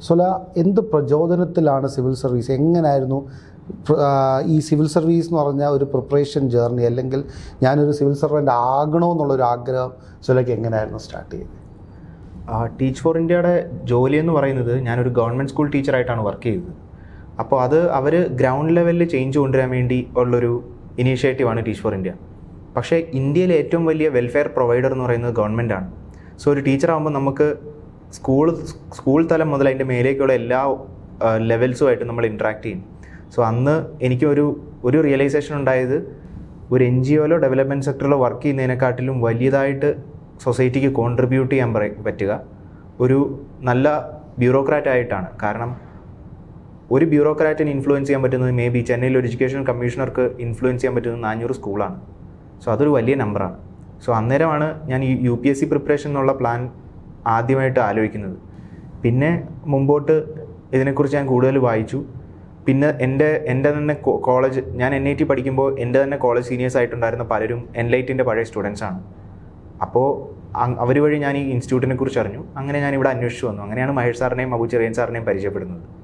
സോല, എന്ത് പ്രചോദനത്തിലാണ് civil service, എങ്ങനെയായിരുന്നു ഈ സിവിൽ സർവീസ് എന്ന് പറഞ്ഞാൽ ഒരു പ്രിപ്പറേഷൻ ജേർണി, അല്ലെങ്കിൽ ഞാനൊരു സിവിൽ സർവൻ്റ് ആകണമെന്നുള്ളൊരു ആഗ്രഹം സോലയ്ക്ക് എങ്ങനെയായിരുന്നു സ്റ്റാർട്ട് ചെയ്തത്? ടീച്ച് ഫോർ ഇന്ത്യയുടെ ജോലി എന്ന് പറയുന്നത് ഞാനൊരു ഗവൺമെൻറ് സ്കൂൾ ടീച്ചറായിട്ടാണ് വർക്ക് ചെയ്തത്. അപ്പോൾ അവർ ഗ്രൗണ്ട് ലെവലിൽ ചേഞ്ച് കൊണ്ടുവരാൻ വേണ്ടി ഉള്ളൊരു ഇനീഷ്യേറ്റീവാണ് ടീച്ച് ഫോർ ഇന്ത്യ. പക്ഷേ ഇന്ത്യയിലെ ഏറ്റവും വലിയ വെൽഫെയർ പ്രൊവൈഡർ എന്ന് പറയുന്നത് ഗവൺമെൻറ്റാണ്. സോ ഒരു ടീച്ചറാകുമ്പോൾ നമുക്ക് സ്കൂൾ തലം മുതൽ അതിൻ്റെ മേലേക്കുള്ള എല്ലാ ലെവൽസുമായിട്ട് നമ്മൾ ഇൻട്രാക്ട് ചെയ്യും. സോ അന്ന് എനിക്ക് ഒരു റിയലൈസേഷൻ ഉണ്ടായത്, ഒരു NGOയിലോ ഡെവലപ്മെൻറ്റ് സെക്ടറിലോ വർക്ക് ചെയ്യുന്നതിനെക്കാട്ടിലും വലിയതായിട്ട് സൊസൈറ്റിക്ക് കോൺട്രിബ്യൂട്ട് ചെയ്യാൻ പറ്റുക ഒരു നല്ല ബ്യൂറോക്രാറ്റായിട്ടാണ്. കാരണം ഒരു ബ്യൂറോക്രാറ്റിന് ഇൻഫ്ലുവൻസ് ചെയ്യാൻ പറ്റുന്നത് മേ ബി ചെന്നൈയിൽ ഒരു എഡ്യൂക്കേഷൻ കമ്മീഷണർക്ക് ഇൻഫ്ലുവൻസ് ചെയ്യാൻ പറ്റുന്നത് 400 സ്കൂളാണ്. സോ അതൊരു വലിയ നമ്പറാണ്. സോ അന്നേരമാണ് ഞാൻ ഈ UPSC പ്രിപ്പറേഷൻ എന്നുള്ള പ്ലാൻ ആദ്യമായിട്ട് ആലോചിക്കുന്നത്. പിന്നെ മുമ്പോട്ട് ഇതിനെക്കുറിച്ച് ഞാൻ കൂടുതൽ വായിച്ചു. പിന്നെ എൻ്റെ തന്നെ കോളേജ്, ഞാൻ NIT പഠിക്കുമ്പോൾ എൻ്റെ തന്നെ കോളേജ് സീനിയേഴ്സ് ആയിട്ടുണ്ടായിരുന്ന പലരും എൻലൈറ്റിൻ്റെ പഴയ സ്റ്റുഡൻസാണ്. അപ്പോൾ അവർ വഴി ഞാൻ ഈ ഇൻസ്റ്റിറ്റ്യൂട്ടിനെ കുറിച്ച് അറിഞ്ഞു. അങ്ങനെ ഞാൻ ഇവിടെ അന്വേഷിച്ചു വന്നു. അങ്ങനെയാണ് മഹേഷ് സാറിനെയും മബു ചെറിയൻ സാറിനെയും പരിചയപ്പെടുന്നത്.